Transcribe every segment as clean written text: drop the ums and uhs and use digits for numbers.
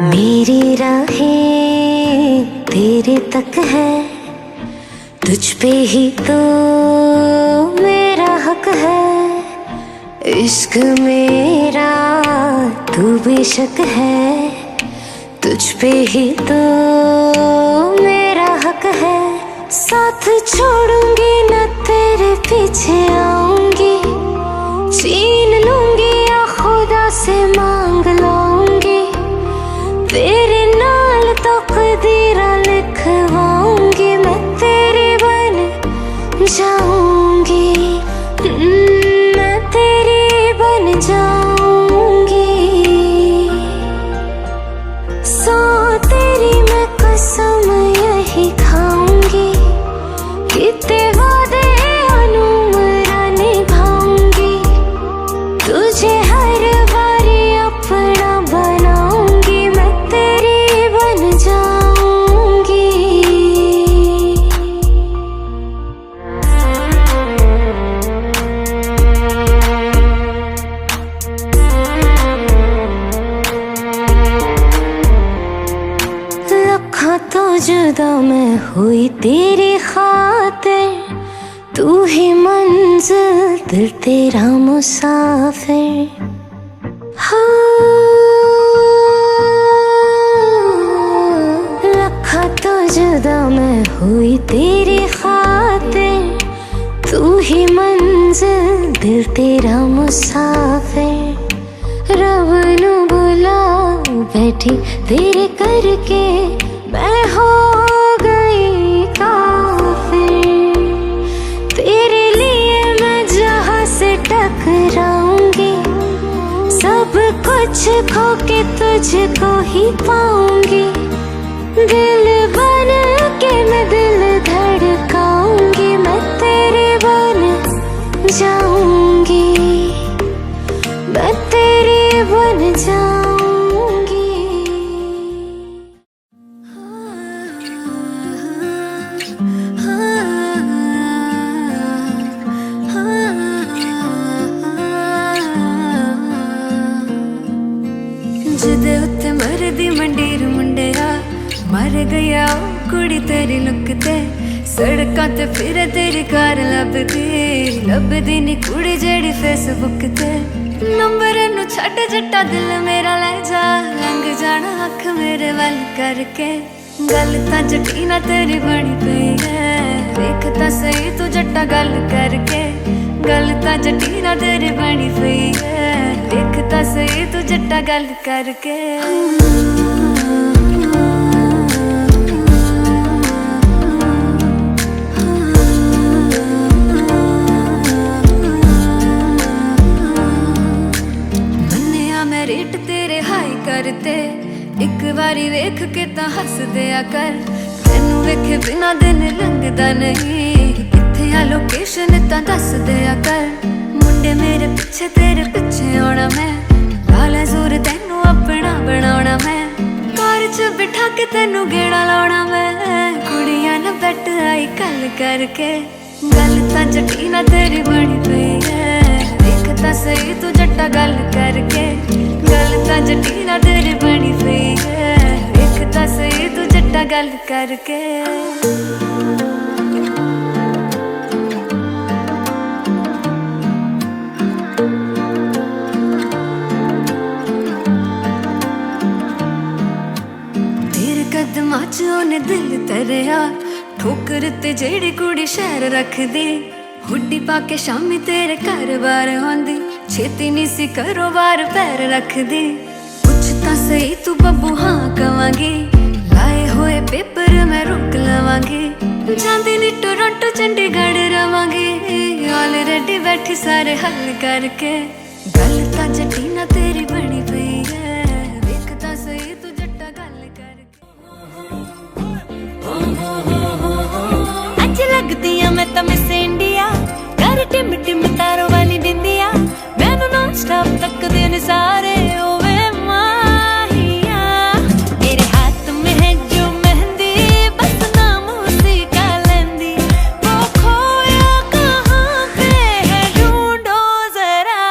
मेरी राहें तेरे तक है, तुझ पे ही तो मेरा हक है। इश्क मेरा तू बेशक है, तुझ पे ही तो मेरा हक है। साथ छोड़ूंगी न तेरे पीछे आऊंगी, छीन लूंगी या खुदा से मांग लाऊंगी। तेरे नाल तकदीरा लिखवाऊंगी, मैं तेरी बन जाऊंगी, मैं तेरी बन जाऊंगी। सो तेरी मैं कसम यही खाऊंगी, कितने वादे अनुमरा निभाऊंगी। तुझे हर बारी अपना बनाऊंगी, मैं तेरी बन जाऊंगी। लखा तो जुदा मैं हुई तेरी खातिर, तू ही मंजिल दिल तेरा मुसाफिर। लखा तो जुदा मैं हुई तेरी खातिर, तू ही मंजिल दिल तेरा मुसाफिर। रब नू बुला बैठी तेरे करके, मैं हो गई काफिर। तेरे लिए मैं जहां से टकराऊंगी, सब कुछ खो के तुझको ही पाऊंगी। दिल बन के मैं दिल धड़काऊंगी, मैं तेरी बन जाऊंगी, मैं तेरी बन जाऊंगी। जिदे उत्ते मरदी मंडीर मुंडिया, मर गया कुड़ी तेरी लुक ते। सड़कां ते फिरे तेरी कार लभदी नी कुड़ी जेड़ी फेसबुक ते। नंबर नू छड्ड जट्टा दिल मेरा ले जा, लंघ जाना अख मेरे वल करके। गल तां जट्टी ना तेरी बनी पई है, देख तां सही तू जट्टा गल करके। गल तां जट्टी ना तेरी बनी पई है, देख तां सही तू जट्टा गल करके। मन्निया मैं रेट तेरे हाई करते, एक बारी वेख के तां हस दिया कर। तैनू वेखे बिना दिन लंघदा नहीं, कित्थे आ लोकेशन तां दस दिया कर। मुंडे मेरे पिछे तेरे पिछे आना मैं, लाला जोर तैनू अपना बनाना मैं। कार च बिठा के तैनू गेड़ा लाउणा मैं, कुड़ियां ना बैठ आई कल करके। गल तां जट्टी ना तेरी बनी पई है, देख तां सही तू जट्टा गल करके। गल तां जट्टी ना तेरी बनी पई है, देख तां सही तू जट्टा गल करके। कदमां च ओने दिल तरिया, ठोकर ते जेड़ी कुड़ी शहर रखदी। हुड्डी पाके शामी तेरे घर बार आंदी, छेती नी सी करो बार पैर रखदी। कुछ तां सही तू बब्बू हाँ कवांगी, लाए होए पेपर मैं रोक लवांगी। जांदी नी टोरंटो चंडीगढ़ रवांगी, ऑलरेडी बैठी सारे हल करके। गल तां जट्टी ना तेरी बनी पई है, देख तां सही तू जट्टा गल करके। अज लगदियां मैं तां मिस इंडिया, कर टिम टिम तारों वाली बिंदिया। मैनू नॉन स्टॉप तकदे ने सारे, ओवे माहिया। मेरे हाथ में है जो मेहंदी, बस नाम उसी का लेंदी। वो खोया कहाँ पे है ढूंढो जरा।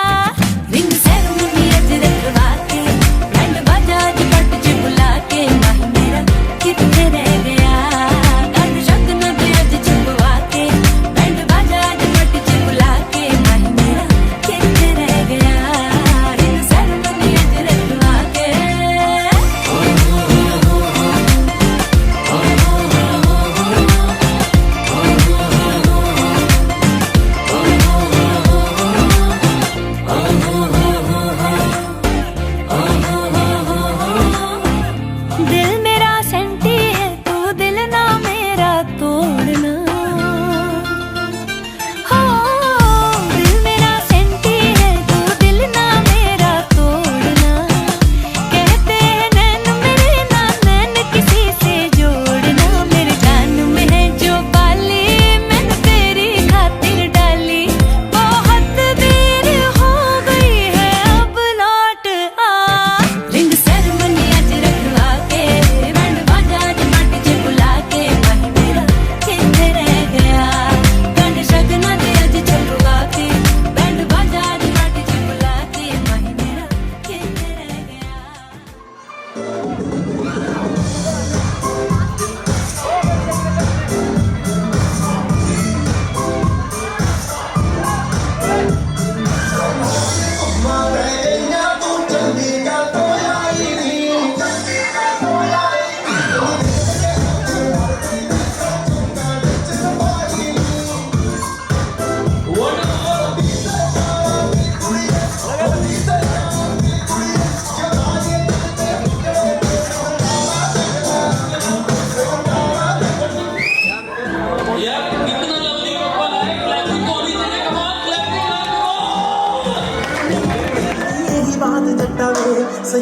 रिंग सेरेमनी अज रखवा के, बैंड बाजा अज पट च बुला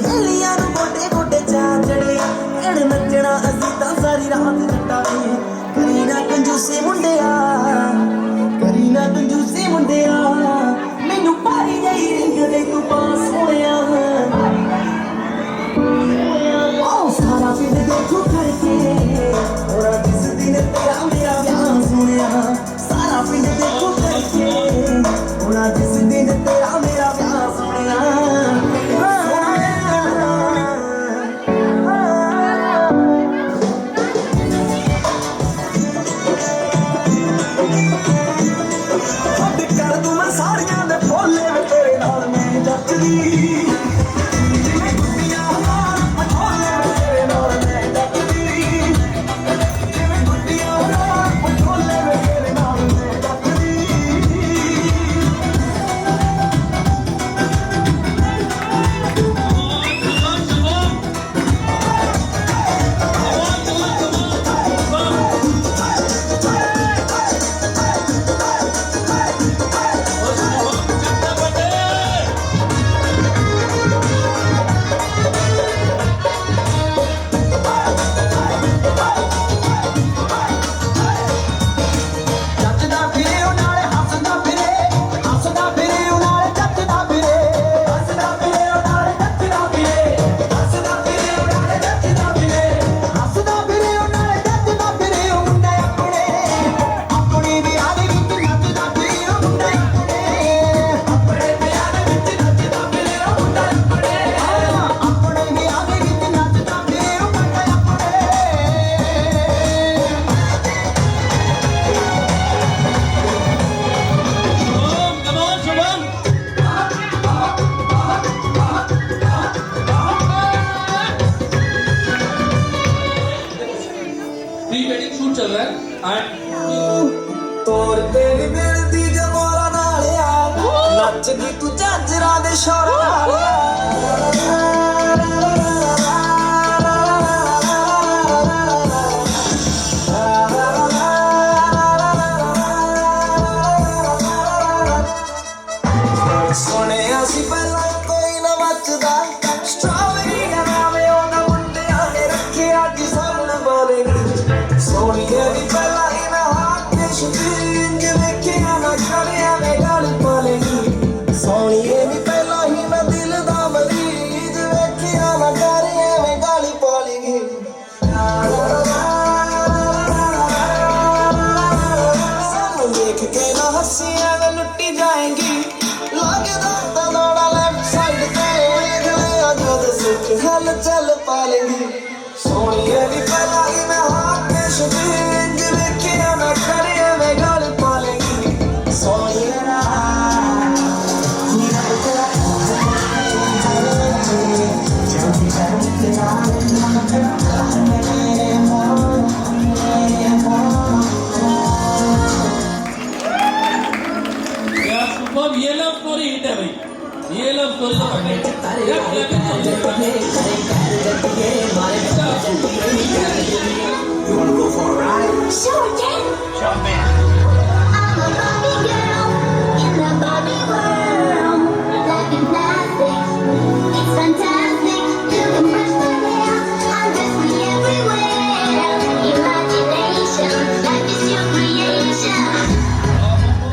सहेलियां नूं गोडे गोडे चा चढ़िया एण नचना असीं तां सारी रात कटावी करी ना कंजूसी मुंडिया करी ना कंजूसी मुंडिया मैनू भारी जही रिंग दे तू पास होया सारा पिंड देखो करके और जिस दिन तेरा मेरा ब्याह सुनिया सारा पिंड देखो करके और जिस दिन तेरा मेरा ब्याह सुनिया कर दूं मैं सारियां दे भोले तेरे नाल मैं जचदी ਤੋਰ ਤੇਰੀ ਮਿਲਦੀ ਜਮੋਰਾ ਨਾਲ ਆ ਨੱਚਦੀ ਤੂੰ ਝਾਂਜਰਾਂ ਦੇ ਸ਼ੋਰਾਂ ਨਾਲ ਸੁਣਿਆ ਸੀ ਪਹਿਲਾਂ ਕੋਈ ਨਾ ਮੱਚਦਾ ਸਟ੍ਰਾਬੇਰੀ ਦਾ ਨਾਮ ਉਹਦਾ ਮੁੰਡਿਆਂ ਨੇ ਰੱਖਿਆ ਅੱਜ ਸਾਹਮਣੇ ਬੋਲੇਗੀ ਸੋਹਣੀਏ ਦੀ ਪਹਿਲਾਂ ਹੀ ਮੈਂ ਸ਼ਬੀਨ ਜਿਵੇਂ ਕਿ ਨਾ ਕਰਿਆ ਮੈਂ ਗਾਲੀ ਪਾਲੇਗੀ ਸੋਹਣੀਏ ਨੀ ਪਹਿਲਾਂ ਹੀ ਮੈਂ ਦਿਲ ਦਾ ਮਰੀਜ਼ ਵੇਖਿਆ ਨਾ ਕਰਿਆ ਮੈਂ ਗਾਲੀ ਪਾਲੇਗੀ ਸਾਨੂੰ ਦੇਖ ਕੇ ਨਾ ਹੱਸੀਆਂ ਨਾ ਲੁੱਟੀ ਜਾਏਗੀ ਲੱਗਦਾ ਤਾਂ ਲੋੜਾ ਲੈਫਟ ਸਾਈਡ ਤੇ ਅਗਲੇ ਅੱਜ ਸੁੱਖ ਹਲ ਚੱਲ ਪਾਲੇਗੀ ਸੋਹਣੀਏ ਨੀ ਪਹਿਲਾਂ ਹੀ ਮੈਂ ਹੱਥ ਤੇ ਸ਼ਬੀਨ ਜਿਵੇਂ ਕਿ ਨਾ ਕਰਿਆ ਮੈਂ ਗਾਲੀ ਪਾਲੇਗੀ ਸੋਹਣੀਏ ਨਾ ये लव स्टोरी हिट है भाई ये लव स्टोरी तो You wanna go for a ride? Sure, Jen. Jump in. I'm a Barbie girl in the Barbie world. Life in plastic, it's fantastic. You can brush my hair, undress me everywhere. Imagination, life is your creation.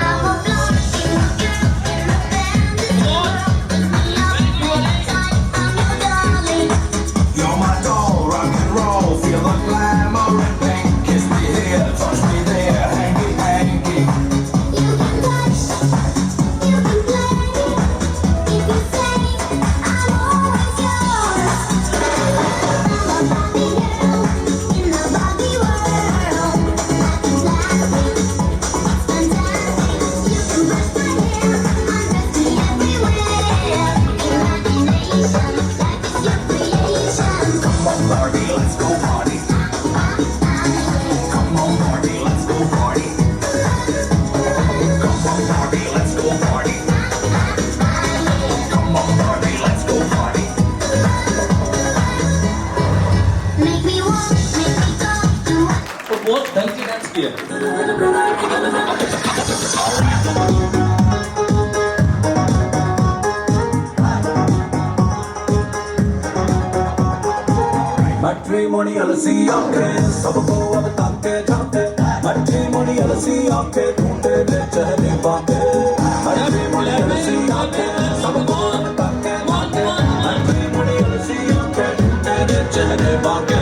I'm a blonde in a girl in a fantasy world. Love and time, I'm your darling. You're my doll, rock and roll, feel the glamour and pink. Kiss me here, touch me there, hanky hanky. You can touch, you can play. If you say I'm always yours. I'm a Barbie girl in the Barbie world. Life is plastic, it's fantastic. You can brush my hair, undress me everywhere. Imagination, life is your creation. Come on, Barbie, let's go party. Come on, Barbie, let's go party. Come on, Barbie, let's go party. Come on, Barbie, let's go party. Make me walk, make me talk, do what तो बहुत ढंग से dance किया matrimonial सी आंखें सबको अब ताके जाके मैट्रिमोनियल सी आंखें ढूंढे ले चेहरे बाके मैट्रिमोनियल सी आंखें सबको अब ताके जाके मैट्रिमोनियल सी आंखें ढूंढे ले चेहरे बाके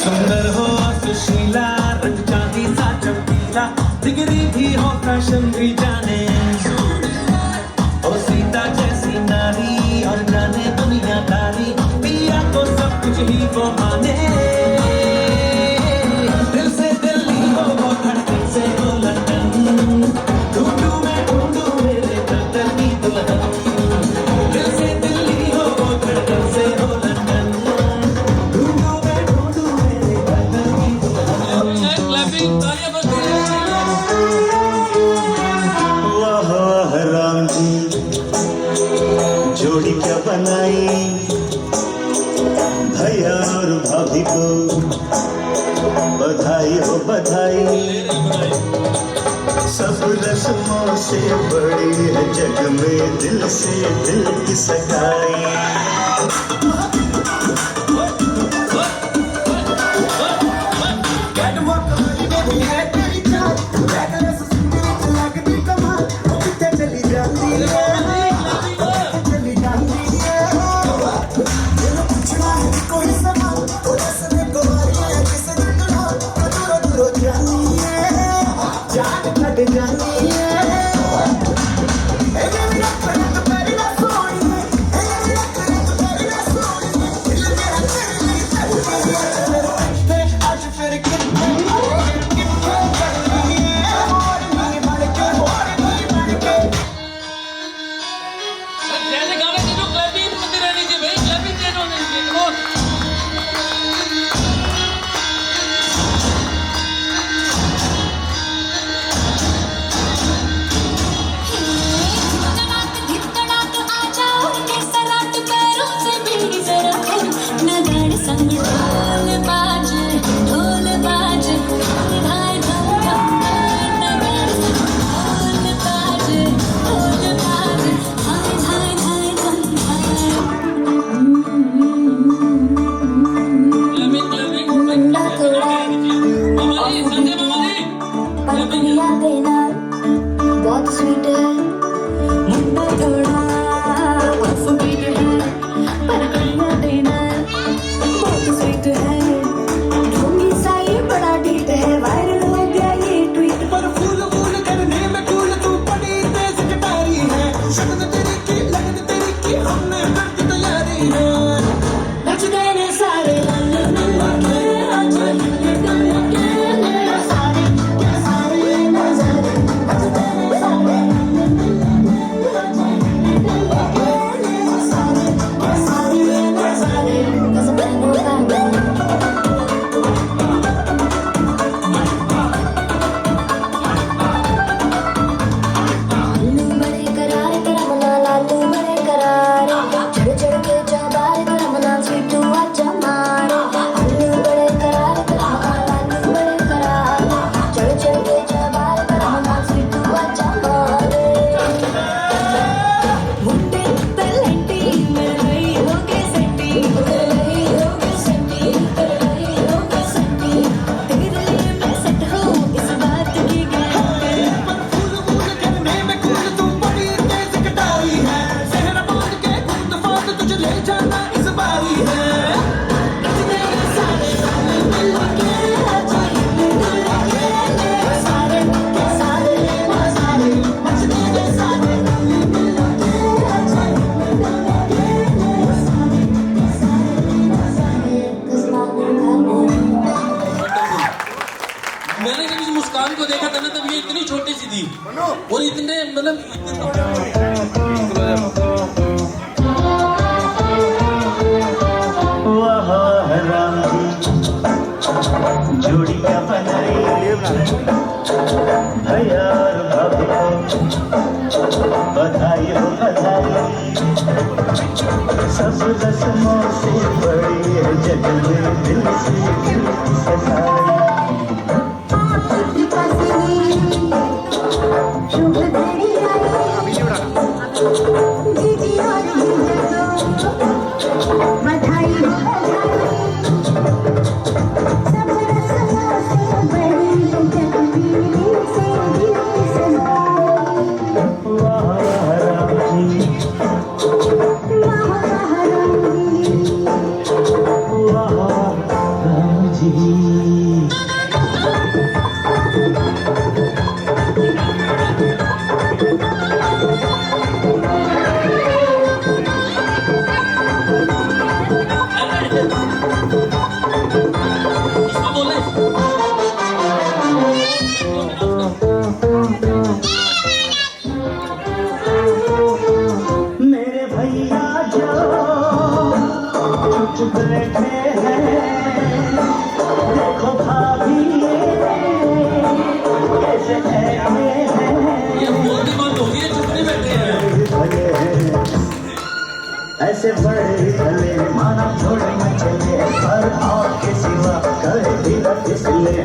सुंदर हो सुशीला रंग चांदी सा चमकीला डिग्री भी हो फैशन भी जाने और सीता जैसी नारी और जाने दुनियादारी पिया को सब कुछ ही वो माने दिल से दिल्ली हो वो धड़कन से हो लंदन ढूंढूं मैं ढूंढूं मेरे कदर की दुल्हन दिल से दिल्ली हो वो धड़कन से हो लंदन ढूंढूं मैं ढूंढूं मेरे कदर की दुल्हन क्लैपिंग तालियां बजती वाह वाह राम जी जोड़ी क्या बनाई भैया और भाभी को बधाई हो बधाई सब रस्मों से बड़ी है जग में दिल से दिल की सगाई जैसे गाने की जो क्लैपिंग होती रहनी चाहिए भाई क्लैपिंग चेंज होनी चाहिए रोज धड़क धड़क आ जाओ के सराट पैरों से भी जरा खुल नगाड़े संग ढोल बाजे धाय धम धम नगाड़े संग ढोल बाजे धाय धाय धाय धम क्लैपिंग मुंडा थोड़ा मामा जी संजय मामा जी पकड़िया देना बहुत स्वीट है मुंडा थोड़ा बहुत स्वीट है पकड़िया देना बहुत स्वीट है ढोंगी सा ये बड़ा डीट है वायरल हो गया ये ट्वीट पर फूल फूल करने में कूल तू बड़ी तेज कटारी है शक्ल तेरी की लगन तेरी की हमने कर दी तैयारी है नच गए ने सारे सारे लालू बड़े करारे तेरा मना लालू बड़े करारे चढ़ चढ़ के चौबारे तेरा मना स्वीटू आजा मारे लालू बड़े करारे तेरा मना लालू बड़े करारे चढ़ चढ़ के चौबारे तेरा मना स्वीटू आजा मारे मुंडे तलंटी मेरे भाई हो के सेंटी तेरे भाई हो के सेंटी तेरे भाई हो के सेंटी तेरे लिए मैं सेट हूँ इस बात की गारंटी फूल फूल करने में कूल तू बड़ी तेज कटारी है सहरा बांध के कूद फाद तुझे ले जाना इस बारी है मैंने जब इस मुस्कान को देखा था ना तब ये इतनी छोटी सी थी और इतने मतलब वाह वाह राम जी जोड़ी क्या बनाई भैया और भाभी को बधाई हो बधाई सब रस्मों से बड़ी है जग में दिल से दिल की सगाई शुभ घड़ी आई दीदी और जीजा कुछ बैठे हैं, देखो भाभी कैसे ऐसे हैं, ये बहुत ही बात होगी, चुप नहीं बैठे हैं। भले हैं ऐसे बड़े भले, माना छोड़ न चले, पर और के सिवा कहे भी न फिसले।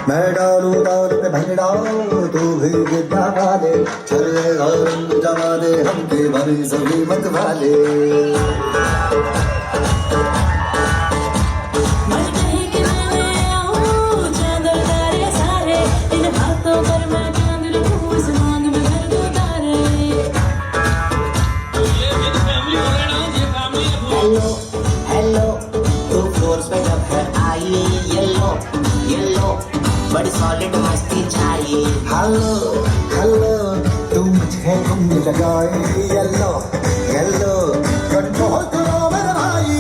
मैं डालू डाल पे भंगड़ा तू भी गिद्धा वाले चले और जमा दे हमके बने सभी मत वाले ये मेरी फैमिली हो रहा है ना, ये फैमिली है पूरी। हेलो हेलो टू फ्लोर्स पे जब घर आई येलो येलो बड़ी सॉलिड मस्ती चाहिए। हेलो हेलो तू मुझे घूमने लगाए येलो येलो कंट्रोल करो मेरे भाई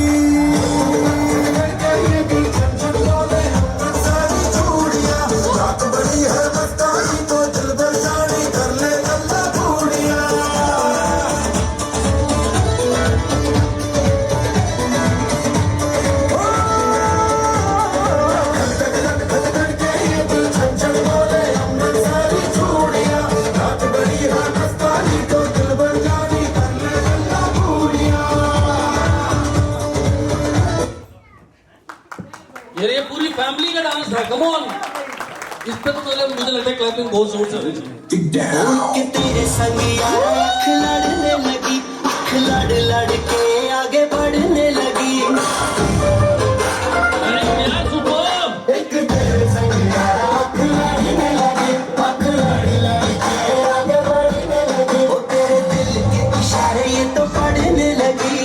रात बड़ी है मस्तानी तो दिल बरसानी कर ले गल्ला पूड़िया ये पूरी फैमिली का डांस है, कम ऑन। इस पे तो मुझे लगता है क्लैपिंग बहुत जोर से होनी चाहिए। कि तेरे संग यार आँख लड़ने लगी, आँख लड़ लड़ के आगे बढ़ने लगी। अरे क्या सुपर। एक तेरे संग यार आँख लड़ने लगी आँख लड़ लड़ के आगे बढ़ने लगी ओ तेरे दिल के इशारे ये तो पढ़ने लगी।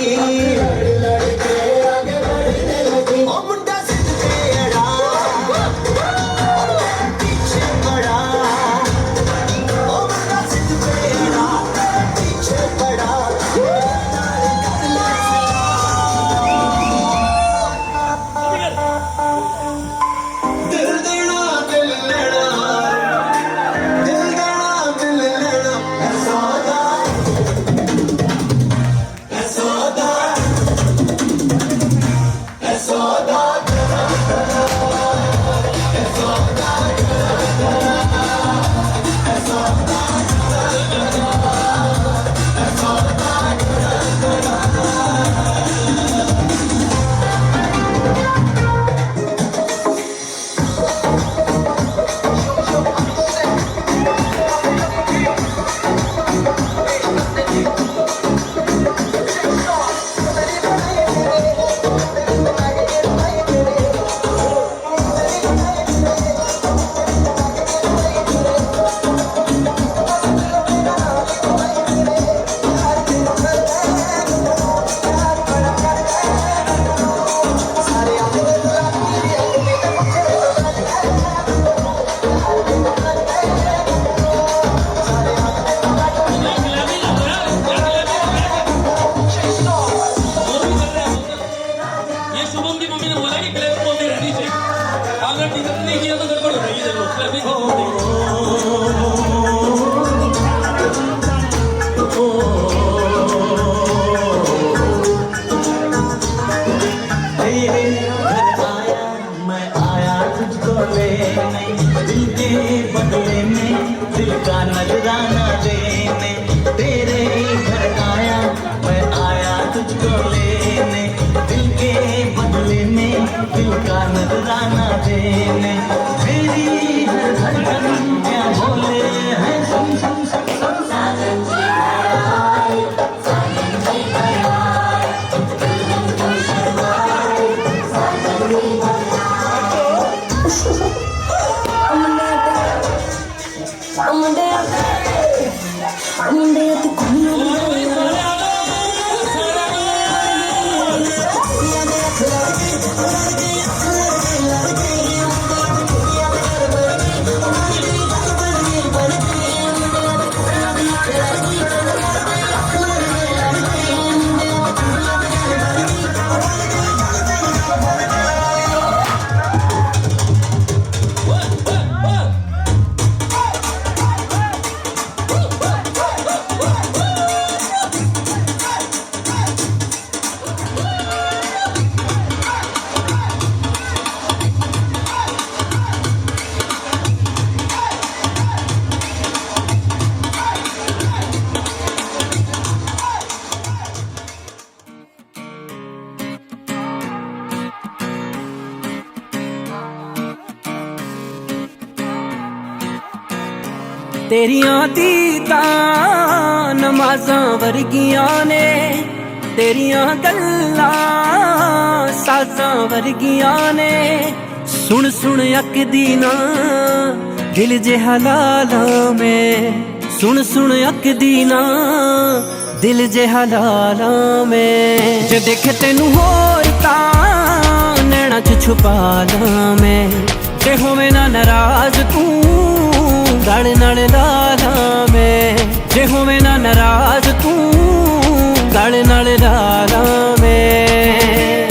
लड़ लड़ के आगे बढ़ने लगी ओ मुंडा सिद्ध तेरा पीछे पड़ा, ओ मुंडा सिद्ध तेरा पीछे पड़ा। दिल देना दिल लेना दिल देना दिल लेना है सौदा है सौदा है सौदा ये शुभम की मम्मी ने बोला कि क्लैपिंग होती रहनी चाहिए। अगर टिकट नहीं किया तो गड़बड़ हो जाएगी। देखो क्लैपिंग होती है। ने दिल के बदले में दिल का नजराना देने तेरे घर आया मैं आया तुझको लेने दिल के बदले में दिल का नजराना देने मेरी हर धड़कन क्या बोले हैं सुन सुन सुन सुन तेरियां दीदां नमाज़ां वर्गियां ने तेरियां गल्लां साज़ां वर्गियां ने सुन सुन अकदी ना दिल जिहा लालां में सुन सुन अकदी ना दिल जिहा लालां में जे देखे तेनू होर तां नैना च छुपा लां मैं जे होवे ना नाराज तू गल नाल लाला मैं जे होवे ना नाराज तू गल नाल लाला मैं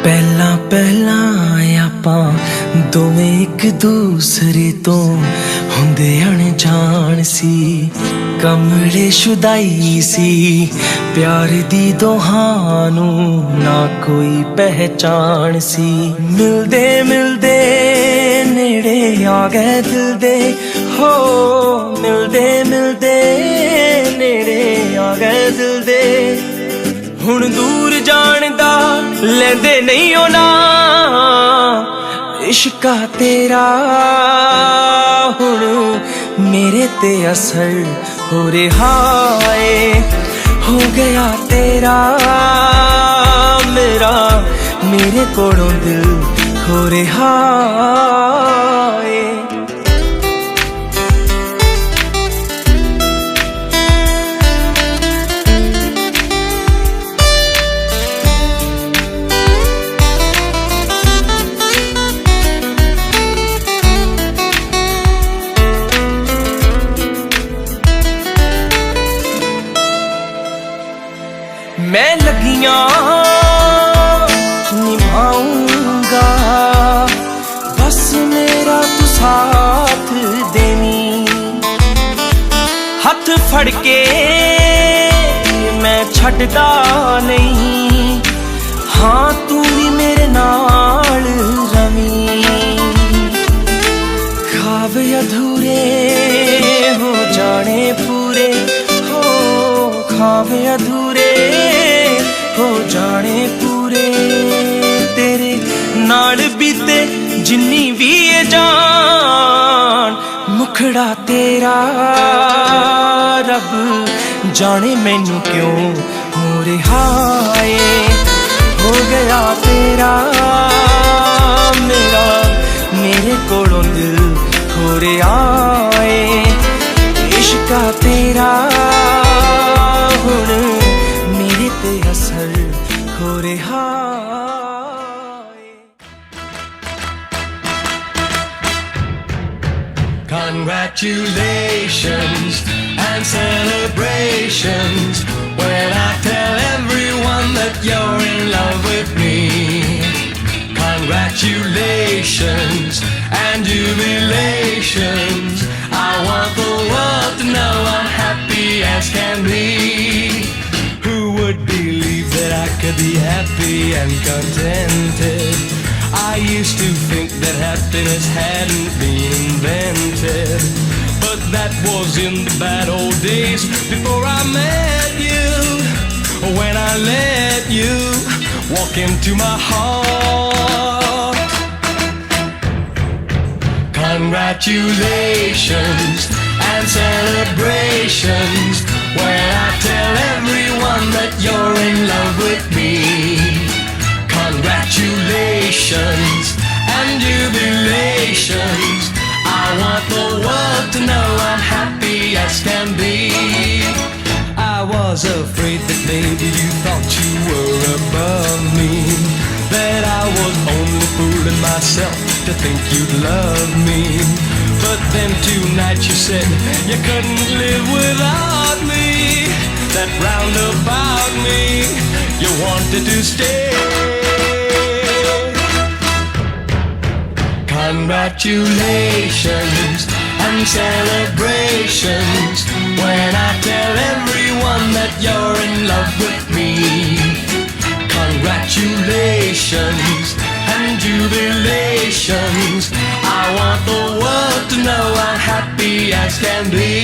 पहला पहला आपां दोवें एक दूसरे तो हुंदे अनजान सी कमले शुदाई सी प्यार दी दोहानू ना कोई पहचान सी मिलदे मिलदे नेड़े आ गए दिल दे हो मिलदे मिलदे नेड़े आ गए दिल दे हुण दूर जान दा लेंदे नहीं होना इश्का तेरा हुण मेरे ते असर हो रहा है हो गया तेरा मेरा मेरे कोलों दिल हो रहा है मैं लगियां निभाऊंगा बस मेरा तू साथ देनी हथ फड़ के मैं छड्डदा नहीं हाँ तू भी मेरे नाल रवी ख्वाब अधूरे हो जाने पूरे हो ख्वाब अधूरे हो जाने पूरे तेरे नाल बीते जिन्नी भी ये जान मुखड़ा तेरा रब जाने मैनू क्यों हो रहा है हो गया तेरा मेरा मेरे कोलों दिल हो रहा है इश्का तेरा ਰਿਹਾ Congratulations and celebrations when I tell everyone that you're in love with me. Congratulations and jubilations. I want the world to know I'm happy as can be. Who would believe that I could be happy and contented? I used to think that happiness hadn't been invented, but that was in the bad old days before I met you. When I let you walk into my heart. Congratulations and celebrations when I tell everyone that you're in love with me. Congratulations and jubilations. I want the world to know I'm happy as can be. I was afraid that maybe you thought you were above me, that I was only fooling myself to think you'd love me. But then tonight you said you couldn't live without me, that round about me you wanted to stay. Congratulations and celebrations when I tell everyone that you're in love with me. Congratulations and jubilations. I want the world to know I'm happy as can be.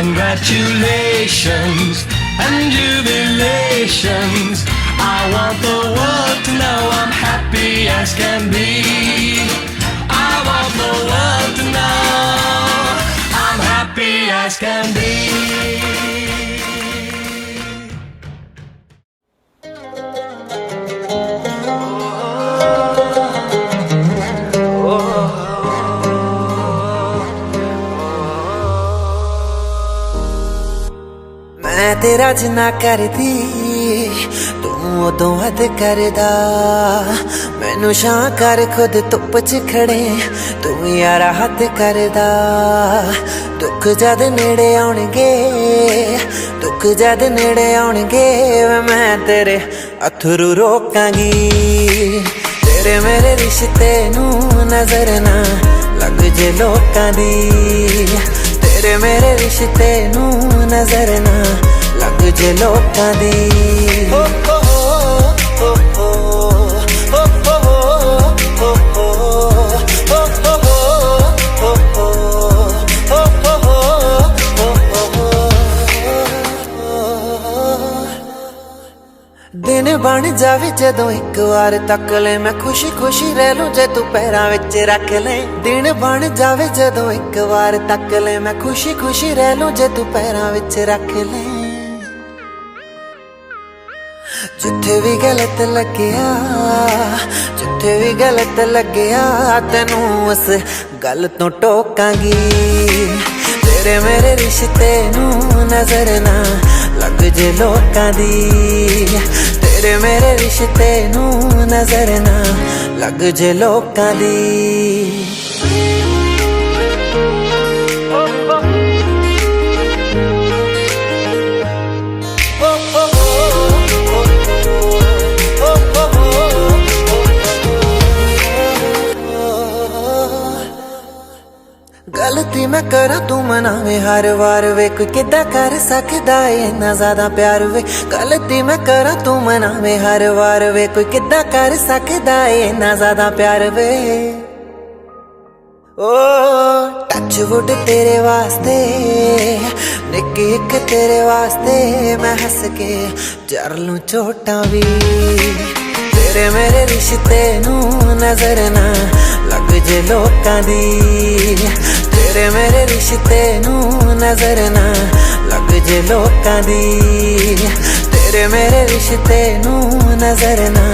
Congratulations and jubilations. I want the world to know I'm happy as can be. I want the world to know I'm happy as can be. मैं तेरा जिन्ना करदी तू उदों हद करदा मैनू छां कर खुद धुप च खड़े तू यारा हद करदा दुख जद नेड़े आउणगे दुख जद नेड़े आउणगे मैं तेरे अथरू रोकांगी तेरे मेरे रिश्ते नू नजर ना लग जे लोकां दी तेरे मेरे रिश्ते नू नजर ना लग जे लोकां दी दिन बन जावे जदों एक बार तक ले मैं खुशी खुशी रह लूं जे तू पैरां विच रख ले दिन बन जावे जदों एक बार तक ले मैं खुशी खुशी रह लूं जे तू पैरां विच रख ले जिथे भी गलत लग्या जिथे भी गलत लग्या तेनू उस गल तो टोकांगी तेरे मेरे रिश्ते नू नजर ना लग जे लोकां दी तेरे मेरे रिश्ते नू नजर ना लग जे लोकां दी गलती मैं करा तू मनावे हर वार वे कोई किदा कर सकदा है इन्ना ज्यादा प्यार वे गलती मैं करा तू मनावे हर वार वे कोई किदा कर सकदा है इन्ना ज्यादा प्यार वे ओ टच वुड तेरे वास्ते निक्की एक तेरे वास्ते मैं हंस के जर लूं चोटां भी तेरे मेरे रिश्ते नू नजर ना लग जे लोकां दी तेरे मेरे रिश्ते नू नजर ना लग जे लोकां दी तेरे मेरे रिश्ते नू नजर ना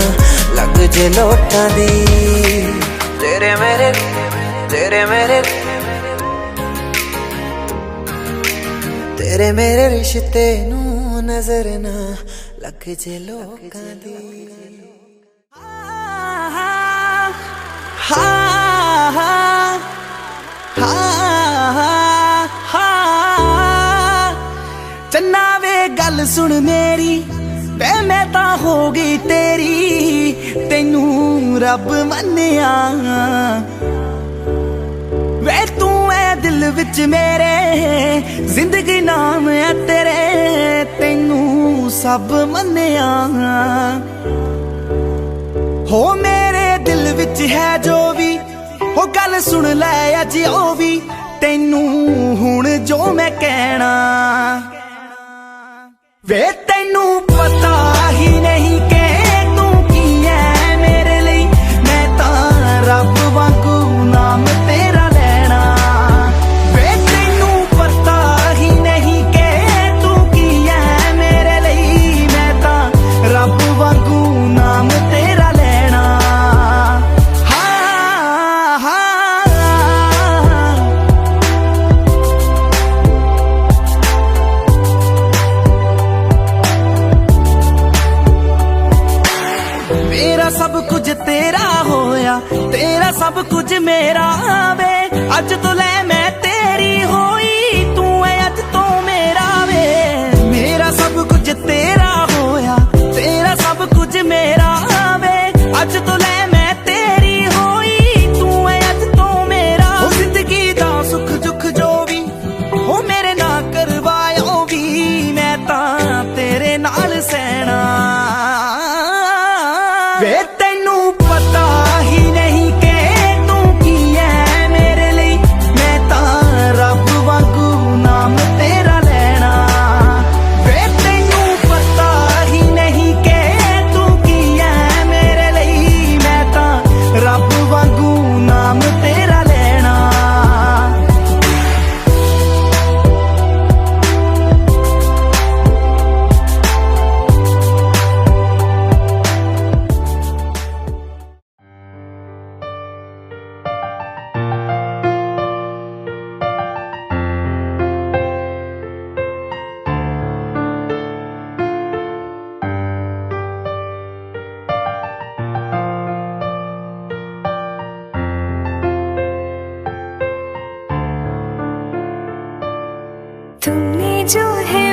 लग जे लोटां दी तेरे मेरे तेरे मेरे रिश्ते नू नजर ना लग जे लोटां दी चन्ना वे गल सुन मेरी वे मैं तां हो गई तेरी तेनू रब मन्निया वे तू है दिल विच मेरे जिंदगी नाम है तेरे तेनू सब मन्निया हो मेरे दिल विच है जो भी हो गल सुन लै अज ओ भी तेनू हुण जो मैं कहना वे तेनू पता ही नहीं कि तू की है मेरे लिए मैं तां रब वांगू नाम तेरा लेना वे तेनू पता ही नहीं कि तू की है मेरे लिए मैं तां रब वांगू नाम तेरा लेना मेरा सब कुछ तेरा होया तेरा सब कुछ मेरा वे अज तो ले मैं तेरी होई तू है अज तो मेरा वे मेरा सब कुछ तेरा होया तेरा सब कुछ मेरा वे अज तो ले मैं तेरी होई तू है अज तो मेरा हो जिंदगी दा सुख दुख जो भी हो मेरे ना करवायो भी मैं तां तेरे नाल सहना वे तेनू पता ही नहीं कि तू की है मेरे लिए मैं तां रब वांगू नाम तेरा लेना वे तेनू पता ही नहीं कि तू की है मेरे लिए मैं तां रब वांगू नाम तेरा लेना तुमने जो है